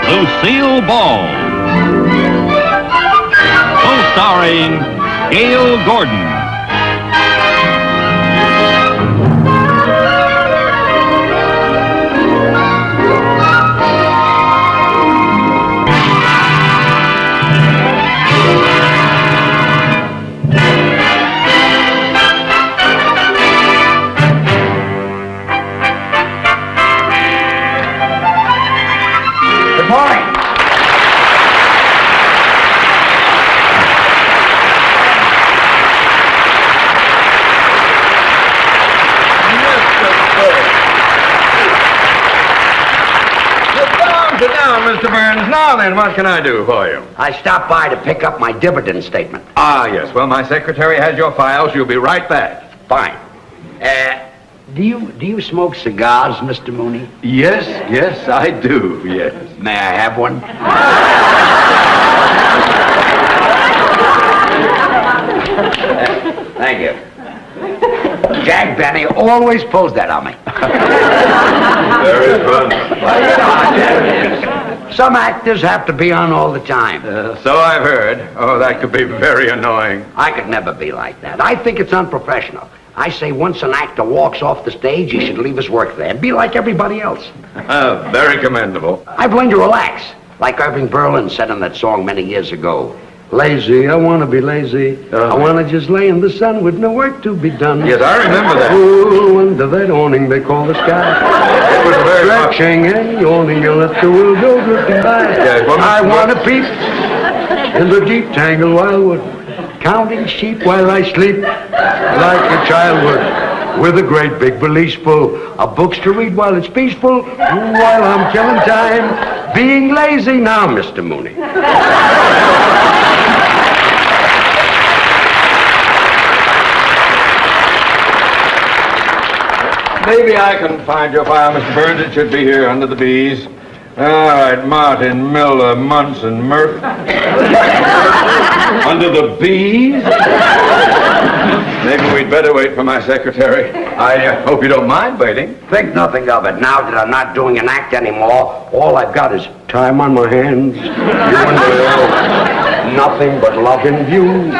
Lucille Ball. Co-starring Gale Gordon. Good morning. Sit down, Mr. Burns. Now then, what can I do for you? I stopped by to pick up my dividend statement. Ah, yes. Well, my secretary has your files. She'll be right back. Fine. Do you smoke cigars, Mr. Mooney? Yes, I do, yes. May I have one? Thank you. Jack Benny always pulls that on me. Very fun. Some actors have to be on all the time. So I've heard. Oh, that could be very annoying. I could never be like that. I think it's unprofessional. I say once an actor walks off the stage, he should leave his work there and be like everybody else. Very commendable. I've learned to relax, like Irving Berlin said in that song many years ago. Lazy, I want to be lazy. I want to just lay in the sun with no work to be done. Yes, I remember that. Oh, under that awning they call the sky. It was very Stretching and yawning, you let the world go drifting by. Yes, well, I want to peep in the deep tangled wildwood, counting sheep while I sleep, like a child would, with a great big valise full of books to read while it's peaceful, while I'm killing time, being lazy now, Mr. Mooney. Maybe I can find your file, Mr. Burns. It should be here under the B's. All right, Martin, Miller, Munson, Murphy. Under the B's? Maybe we'd better wait for my secretary. I hope you don't mind waiting. Think nothing of it. Now that I'm not doing an act anymore, all I've got is time on my hands, you and Will, nothing but love in view.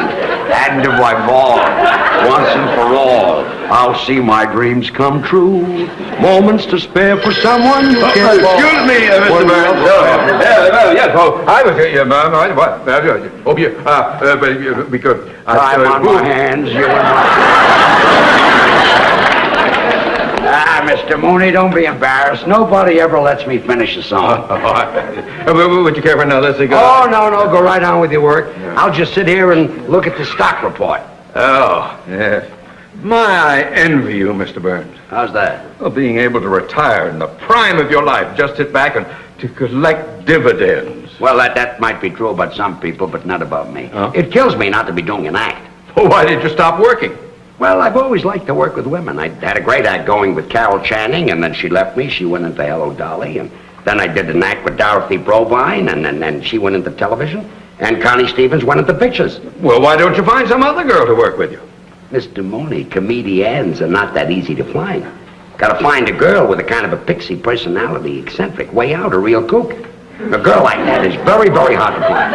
And if I fall, once and for all, I'll see my dreams come true. Moments to spare for someone you can't fall. Excuse me, Mr. Burns. Yes, I was here, ma'am. Hope you, we could. Time on my hands, you and Mr. Mooney, don't be embarrassed. Nobody ever lets me finish a song. Would you care for another cigar? Oh, no, go right on with your work. I'll just sit here and look at the stock report. Oh, yes. I envy you, Mr. Burns. How's that? Well, being able to retire in the prime of your life, just sit back and to collect dividends. Well, that might be true about some people, but not about me. Huh? It kills me not to be doing an act. Well, why did you stop working? Well, I've always liked to work with women. I had a great act going with Carol Channing, and then she left me. She went into Hello, Dolly, and then I did an act with Dorothy Provine, and then she went into television, and Connie Stevens went into pictures. Well, why don't you find some other girl to work with you? Mr. Mooney, comedians are not that easy to find. Gotta find a girl with a kind of a pixie personality, eccentric, way out, a real kook. A girl like that is very, very hard to find.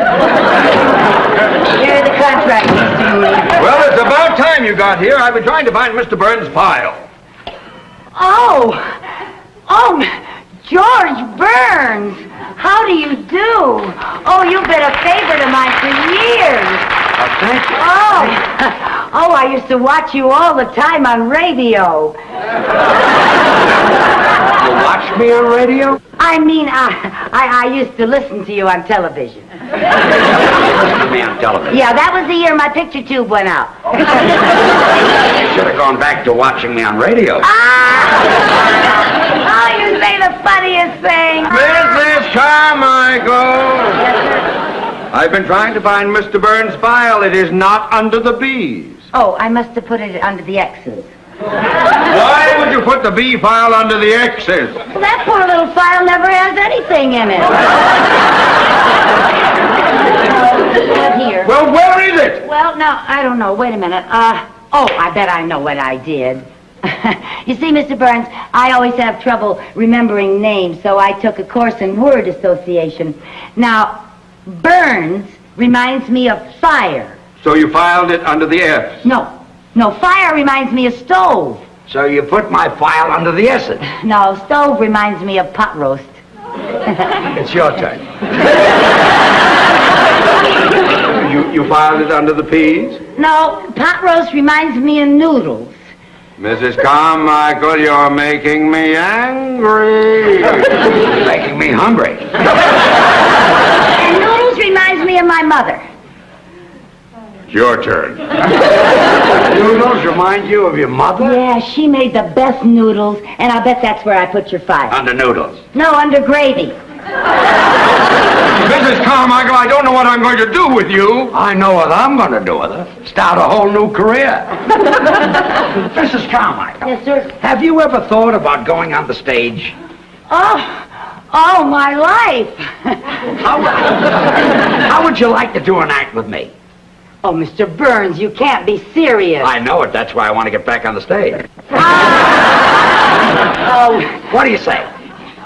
Here's the contract, Mr. Mooney. Well, it's about time you got here. I've been trying to find Mr. Burns' file. Oh, George Burns. How do you do? Oh, you've been a favorite of mine for years. Thank you. Oh, I used to watch you all the time on radio. You watch me on radio? I mean, I used to listen to you on television. Listen to me on television. Yeah, that was the year my picture tube went out. You should have gone back to watching me on radio. Oh, you say the funniest thing. Mrs. Carmichael! I've been trying to find Mr. Burns' file. It is not under the B's. Oh, I must have put it under the X's. Why would you put the B file under the X's? Well, that poor little file never has anything in it. Here. Well, where is it? Well, no, I don't know. Wait a minute. I bet I know what I did. You see, Mr. Burns, I always have trouble remembering names, so I took a course in word association. Now, Burns reminds me of fire. So you filed it under the F. No, fire reminds me of stove. So you put my file under the S's. No, stove reminds me of pot roast. It's your turn. You filed it under the P's? No, pot roast reminds me of noodles. Mrs. Carmichael, you're making me angry. You're making me hungry. And noodles reminds me of my mother. It's your turn. Noodles remind you of your mother? Yeah, she made the best noodles, and I bet that's where I put your file. Under noodles. No, under gravy. Mrs. Carmichael, I don't know what I'm going to do with you. I know what I'm going to do with her. Start a whole new career. Mrs. Carmichael. Yes, sir. Have you ever thought about going on the stage? Oh, my life. How would you like to do an act with me? Oh, Mr. Burns, you can't be serious. I know it. That's why I want to get back on the stage. Oh, What do you say?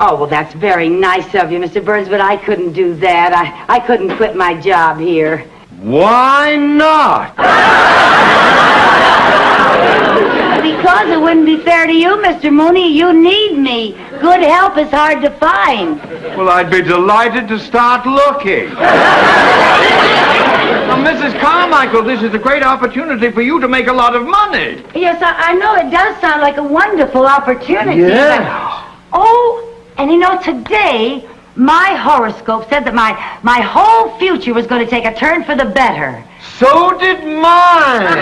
oh, well, that's very nice of you, Mr. Burns, but I couldn't do that. I couldn't quit my job here. Why not? Because it wouldn't be fair to you, Mr. Mooney. You need me. Good help is hard to find. Well, I'd be delighted to start looking. Now, Mrs. Carmichael, this is a great opportunity for you to make a lot of money. Yes, I know it does sound like a wonderful opportunity. Yes. But, oh, and you know, today, my horoscope said that my whole future was going to take a turn for the better. So did mine.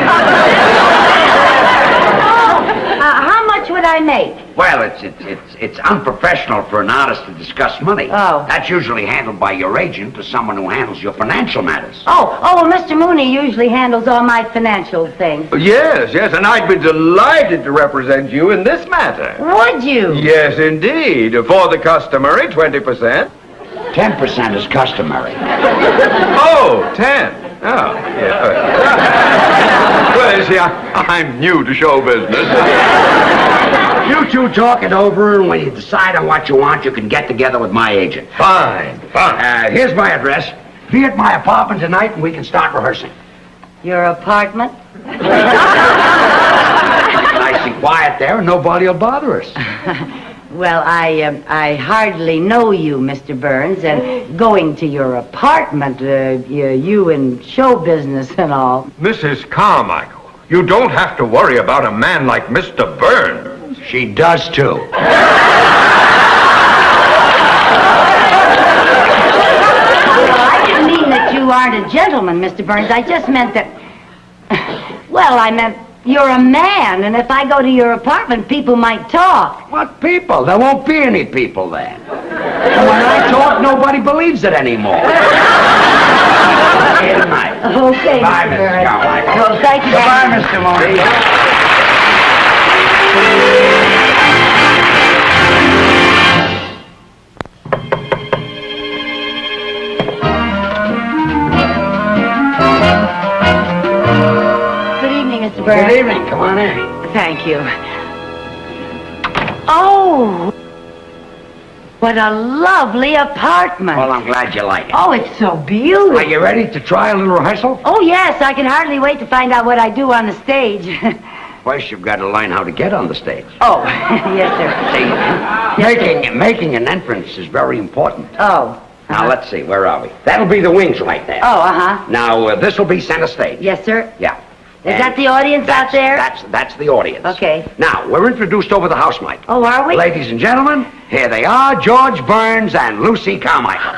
How much would I make? Well, it's unprofessional for an artist to discuss money. Oh. That's usually handled by your agent or someone who handles your financial matters. Oh, well, Mr. Mooney usually handles all my financial things. Yes, and I'd be delighted to represent you in this matter. Would you? Yes, indeed. For the customary 20%. 10% is customary. Oh, 10. Oh, yeah. Well, you see, I'm new to show business. You two talk it over, and when you decide on what you want, you can get together with my agent. Fine. Here's my address. Be at my apartment tonight, and we can start rehearsing. Your apartment? Nice and quiet there, and nobody will bother us. Well, I hardly know you, Mr. Burns, and going to your apartment, you in show business and all. Mrs. Carmichael, you don't have to worry about a man like Mr. Burns. She does, too. I didn't mean that you aren't a gentleman, Mr. Burns. I just meant that... Well, I meant you're a man, and if I go to your apartment, people might talk. What people? There won't be any people there. And when I talk, nobody believes it anymore. Here tonight. Okay, Bye, Mr. Mrs. Burns. Carmichael. Well, thank you. Goodbye, Mr. Mooney. Mr. Burns. Good evening. Come on in. Thank you. Oh, what a lovely apartment. Well, I'm glad you like it. Oh, it's so beautiful. Are you ready to try a little rehearsal? Oh, yes. I can hardly wait to find out what I do on the stage. First, you've got to learn how to get on the stage. Oh, yes, sir. See, making an entrance is very important. Oh. Now, let's see. Where are we? That'll be the wings right there. Oh, uh-huh. Now, this will be center stage. Yes, sir. Yeah. Is that the audience out there? That's the audience. Okay. Now, we're introduced over the house mic. Oh, are we? Ladies and gentlemen, here they are, George Burns and Lucy Carmichael.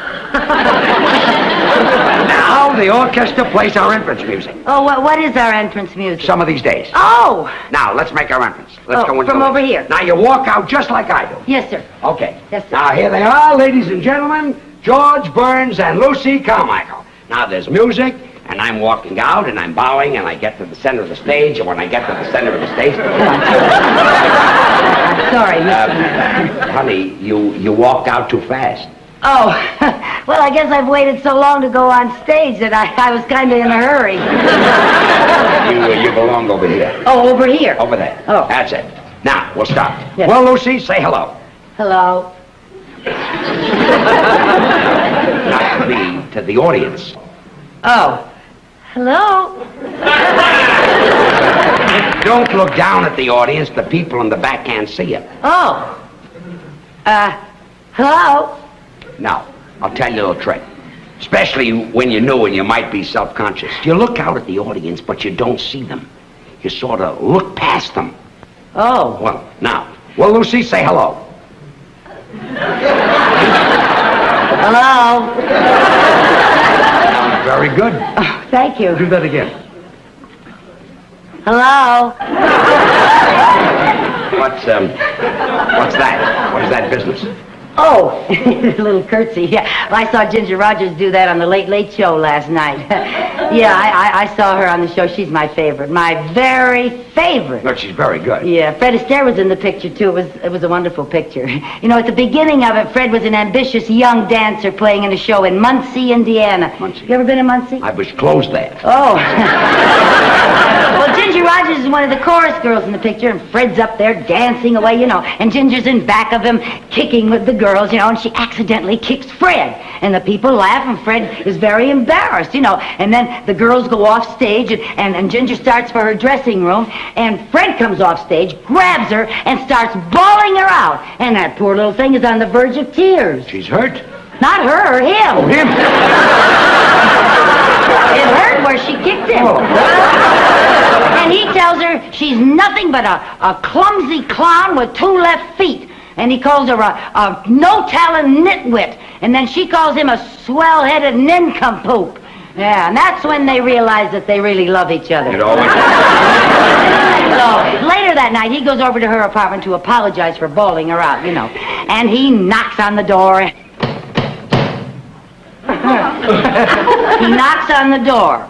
Now, the orchestra plays our entrance music. Oh, what is our entrance music? Some of these days. Oh! Now, let's make our entrance. Let's Oh, go into from the- over here. Now, you walk out just like I do. Yes, sir. Okay. Yes, sir. Now, here they are, ladies and gentlemen, George Burns and Lucy Carmichael. Now, there's music, and I'm walking out, and I'm bowing, and I get to the center of the stage, and when I get to the center of the stage... Sorry, Mr. honey, you walked out too fast. Oh, well, I guess I've waited so long to go on stage that I was kind of in a hurry. You belong over here. Oh, over here. Over there. Oh. That's it. Now, we'll start. Yes. Well, Lucy, say hello. Hello. Not to me, to the audience. Oh. Hello. Don't look down at the audience. The people in the back can't see you. Oh. Hello. Now, I'll tell you a little trick. Especially when you're new and you might be self-conscious. You look out at the audience, but you don't see them. You sort of look past them. Oh. Well, now. Well, Lucy, say hello. Hello. Very good. Oh, thank you. Do that again. Hello. What's that? What is that business? Oh, a little curtsy. Yeah, well, I saw Ginger Rogers do that on the Late Late Show last night. Yeah, I saw her on the show. She's my favorite. My very favorite. Look, she's very good. Yeah, Fred Astaire was in the picture, too. It was a wonderful picture. You know, at the beginning of it, Fred was an ambitious young dancer playing in a show in Muncie, Indiana. Muncie. You ever been in Muncie? I was closed there. Oh. Well, Ginger Rogers is one of the chorus girls in the picture, and Fred's up there dancing away, you know, and Ginger's in back of him kicking with the girls, you know, and she accidentally kicks Fred. And the people laugh, and Fred is very embarrassed, you know. And then the girls go off stage, and Ginger starts for her dressing room, and Fred comes off stage, grabs her, and starts bawling her out. And that poor little thing is on the verge of tears. She's hurt? Not her, him. Oh, him? It hurt where she kicked him. Oh. And he tells her she's nothing but a clumsy clown with 2 left feet. And he calls her a no-talent nitwit. And then she calls him a swell-headed nincompoop. Yeah, and that's when they realize that they really love each other. It always... So later that night, he goes over to her apartment to apologize for bawling her out, you know. And he knocks on the door. He knocks on the door.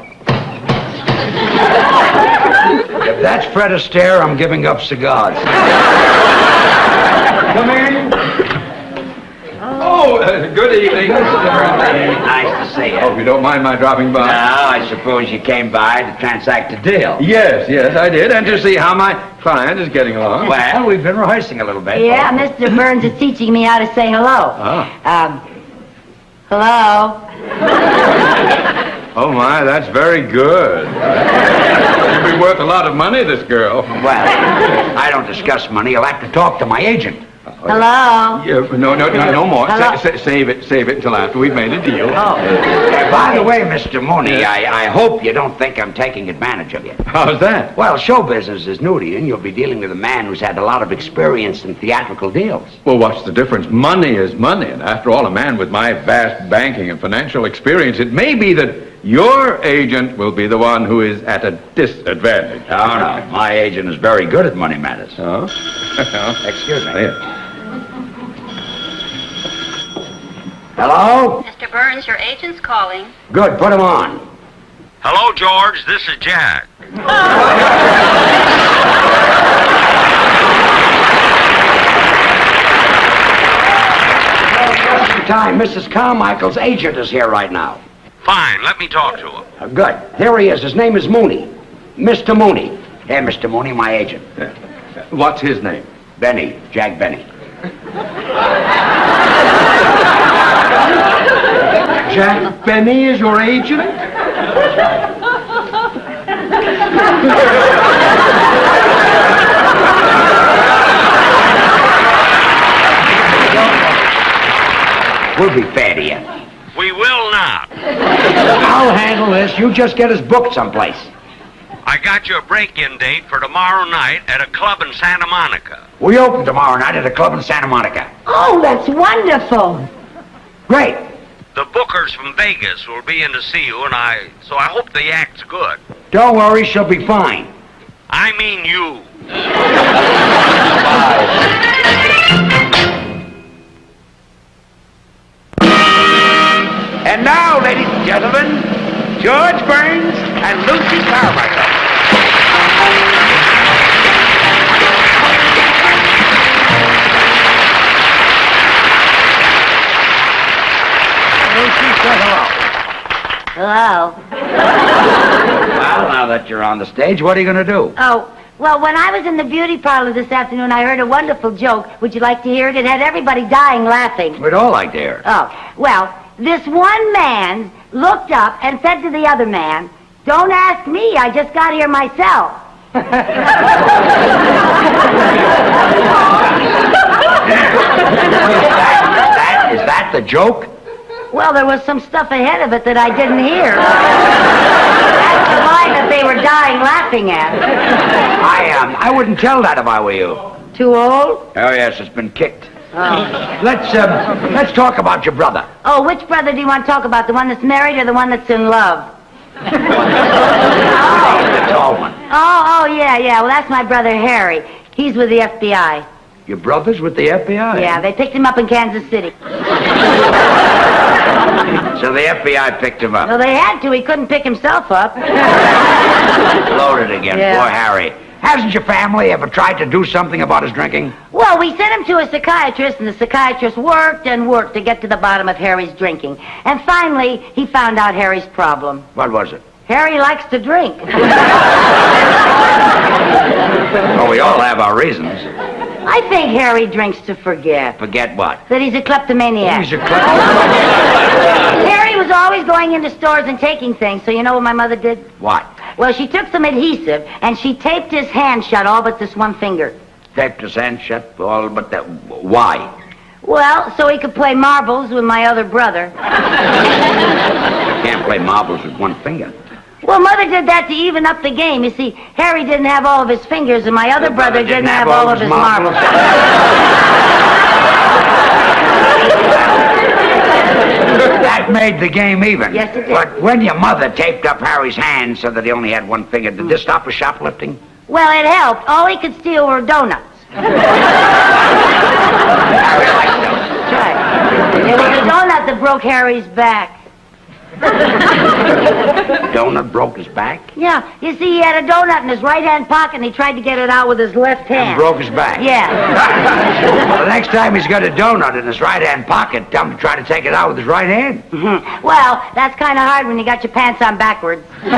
If that's Fred Astaire, I'm giving up cigars. Come in. Oh, good evening, Mr. Burnley. Nice to see you. Hope you don't mind my dropping by. Now, I suppose you came by to transact a deal. Yes, I did, and to see how my client is getting along. Well, we've been rehearsing a little bit. Yeah, Mr. Burns is teaching me how to say hello. Hello. Oh, my, that's very good. She'll be worth a lot of money, this girl. Well, I don't discuss money. You'll have to talk to my agent. Hello. Yeah, no more. Hello? Save it until after we've made a deal. Oh. By the way, Mr. Mooney, I hope you don't think I'm taking advantage of you. How's that? Well, show business is new to you, and you'll be dealing with a man who's had a lot of experience in theatrical deals. Well, what's the difference? Money is money, and after all, a man with my vast banking and financial experience, it may be that your agent will be the one who is at a disadvantage. Oh, no. My agent is very good at money matters. Oh? Excuse me. Yeah. Hello? Mr. Burns, your agent's calling. Good, put him on. Hello, George. This is Jack. Just in time. Mrs. Carmichael's agent is here right now. Fine. Let me talk to him. Good. Here he is. His name is Mooney. Mr. Mooney. Hey, Mr. Mooney, my agent. What's his name? Benny. Jack Benny. Jack Benny is your agent? We'll be fair to you. We will not. I'll handle this. You just get us booked someplace. I got you a break-in date for tomorrow night at a club in Santa Monica. We open tomorrow night at a club in Santa Monica. Oh, that's wonderful. Great. The bookers from Vegas will be in to see you, so I hope the act's good. Don't worry, she'll be fine. I mean you. And now, ladies and gentlemen, George Burns and Lucy Carmichael. Lucy, say hello. Hello. Well, now that you're on the stage, what are you going to do? Oh, Well, when I was in the beauty parlor this afternoon, I heard a wonderful joke. Would you like to hear it? It had everybody dying laughing. We'd all like to hear it. Oh, well, this one man looked up and said to the other man, "Don't ask me, I just got here myself." Is that the joke? Well, there was some stuff ahead of it that I didn't hear. That's the line that they were dying laughing at. I wouldn't tell that if I were you. Too old? Oh, yes, it's been kicked. Oh. Let's talk about your brother. Oh, which brother do you want to talk about? The one that's married or the one that's in love? The tall one. Oh, yeah. Well, that's my brother Harry. He's with the FBI. Your brother's with the FBI? Yeah, they picked him up in Kansas City. So the FBI picked him up. Well, they had to. He couldn't pick himself up. Loaded again. Yeah. Poor Harry. Hasn't your family ever tried to do something about his drinking? Well, we sent him to a psychiatrist, and the psychiatrist worked and worked to get to the bottom of Harry's drinking. And finally, he found out Harry's problem. What was it? Harry likes to drink. Well, we all have our reasons. I think Harry drinks to forget. Forget what? That he's a kleptomaniac. He's a kleptomaniac. Harry was always going into stores and taking things, so you know what my mother did? What? Well, she took some adhesive, and she taped his hand shut all but this one finger. Taped his hand shut all but that. Why? Well, so he could play marbles with my other brother. Can't play marbles with one finger. Well, Mother did that to even up the game. You see, Harry didn't have all of his fingers, and my other brother didn't have all of his marbles. That made the game even. Yes, it did. But when your mother taped up Harry's hand so that he only had one finger, did this stop his shoplifting? Well, it helped. All he could steal were donuts. Harry liked donuts. That's right. It was a donut that broke Harry's back. Donut broke his back? Yeah, you see, he had a donut in his right-hand pocket, and he tried to get it out with his left hand. And broke his back? Yeah. Well, the next time he's got a donut in his right-hand pocket, tell him to try to take it out with his right hand. Well, that's kind of hard when you got your pants on backwards. He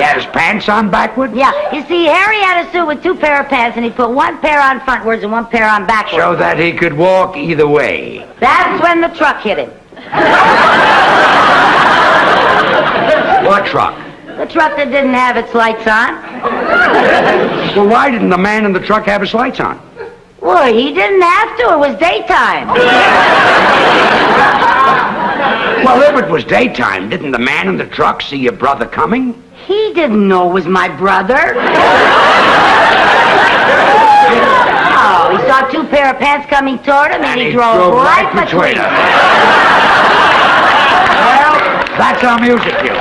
had his pants on backwards? Yeah, you see, Harry had a suit with two pair of pants, and he put one pair on frontwards and one pair on backwards. So that he could walk either way. That's when the truck hit him. What truck? The truck that didn't have its lights on. Well, why didn't the man in the truck have his lights on? Well, he didn't have to. It was daytime. Well, if it was daytime, didn't the man in the truck see your brother coming? He didn't know it was my brother. Oh, he saw two pair of pants coming toward him, and he drove right between them. Well, that's our music cue.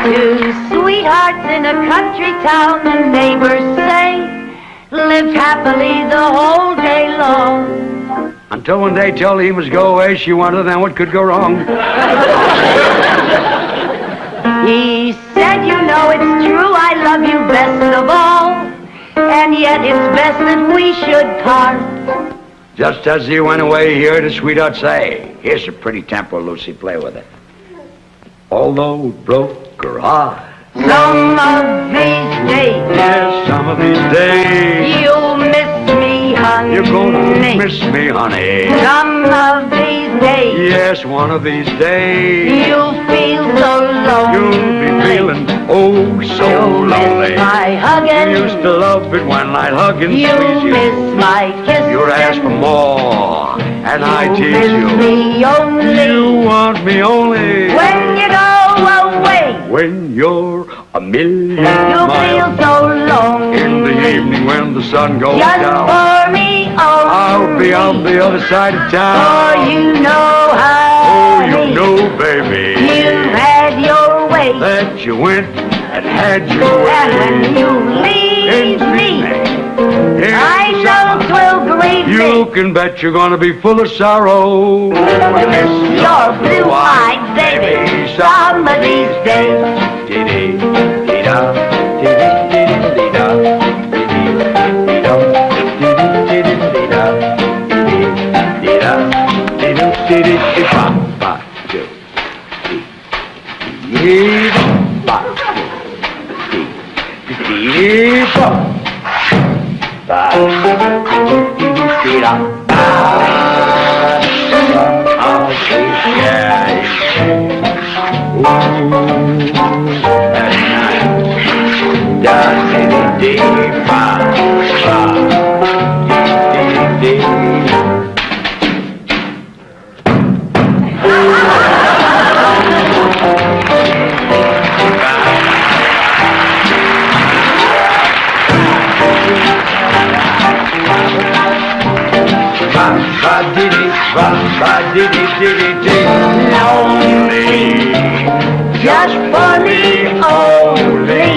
Two sweethearts in a country town, the neighbors say, lived happily the whole day long. Until one day told he must go away, she wondered then what could go wrong. He said, you know it's true, I love you best of all, and yet it's best that we should part. Just as he went away, he heard his sweetheart say, here's a pretty tempo, Lucy, play with it. Although it broke her heart. Some of these days, Yes, some of these days, you'll miss me, honey. you're gonna miss me, honey. Some of these days, Yes, one of these days, you'll feel so lonely. you'll be feeling oh so You'll lonely. miss my hugging. You used to love it when I'd hug and You'll squeeze you. miss my kissing. You'd ask for more, and I You'll tease miss you. me only You want me only when you go away. when you're a million You'll feel miles. so lonely. In the evening when the sun goes Just down, for me only. I'll be on the other side of For town. you know, Oh, honey, you know, baby, you've had your way. that you went and had your way. And when you leave me, I know 'twill grieve You me. can bet you're gonna be full of sorrow. Your blue-eyed baby, some of these days. Dee-dee-dee-da, dee-dee-dee-dee-da, dee-dee-dee-da, dee-dee-dee-dee-da, dee-dee-dee-da, dee-dee-dee-dee-da. Lonely, just for me only.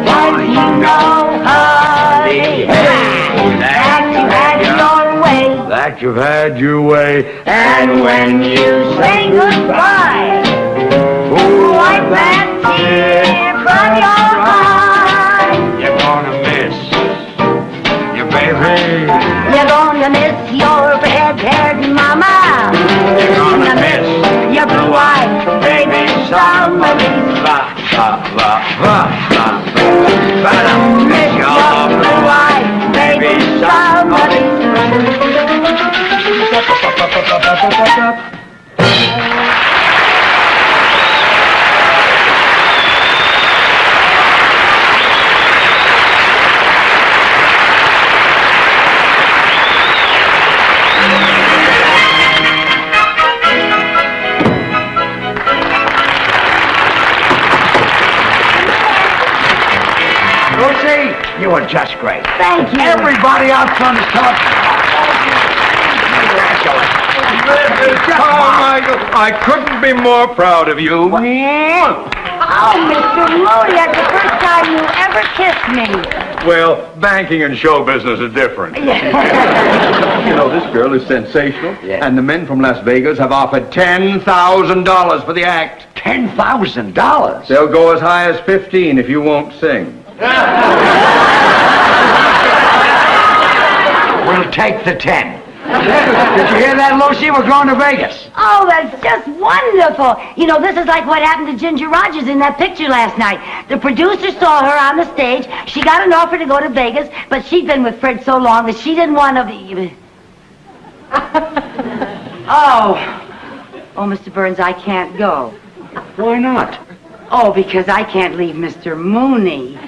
Want you know, honey, that you've had your way. That you've had your way. And when you say goodbye, wipe that tear from your eye. You're gonna miss your baby. You're gonna miss your red-haired mama. You're gonna miss your blue-eyed baby somebody. Miss your blue-eyed baby somebody. Lucy, you were just great. Thank you. Everybody out front is talking. Carmichael, I couldn't be more proud of you. Oh, Mr. Moody, that's the first time you ever kissed me. Well, banking and show business is different. You know, this girl is sensational, and the men from Las Vegas have offered $10,000 for the act. $10,000? They'll go as high as 15 if you won't sing. We'll take the 10. Did you hear that, Lucy? We're going to Vegas. Oh, that's just wonderful. You know, this is like what happened to Ginger Rogers in that picture last night. The producer saw her on the stage. She got an offer to go to Vegas, but she'd been with Fred so long that she didn't want to be... Oh, Mr. Burns, I can't go. Why not? Oh, because I can't leave Mr. Mooney.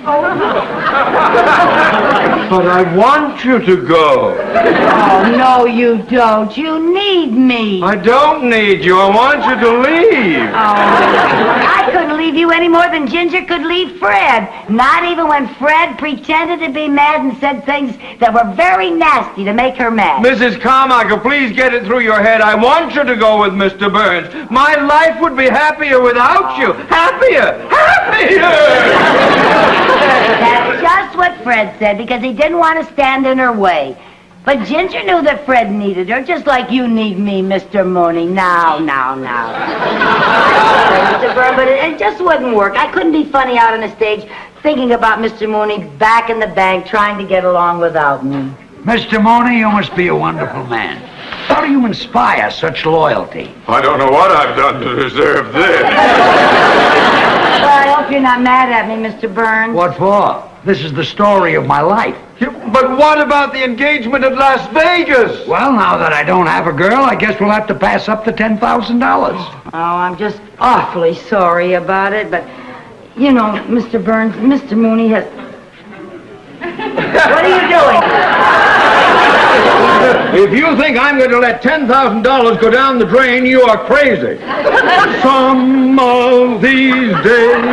But I want you to go. Oh, no, you don't. You need me. I don't need you. I want you to leave. Oh, I couldn't leave you any more than Ginger could leave Fred. Not even when Fred pretended to be mad and said things that were very nasty to make her mad. Mrs. Carmichael, please get it through your head. I want you to go with Mr. Burns. My life would be happier without you. Happier! That's just what Fred said, because he didn't want to stand in her way. But Ginger knew that Fred needed her, just like you need me, Mr. Mooney. Now. Mr. Byrne, but it just wouldn't work. I couldn't be funny out on the stage thinking about Mr. Mooney back in the bank trying to get along without me. Mr. Mooney, you must be a wonderful man. How do you inspire such loyalty? I don't know what I've done to deserve this. Well, I hope you're not mad at me, Mr. Burns. What for? This is the story of my life. But what about the engagement at Las Vegas? Well, now that I don't have a girl, I guess we'll have to pass up the $10,000. Oh, I'm just awfully sorry about it, but, you know, Mr. Burns, Mr. Mooney has... What are you doing? If you think I'm going to let $10,000 go down the drain, you are crazy. Some of these days...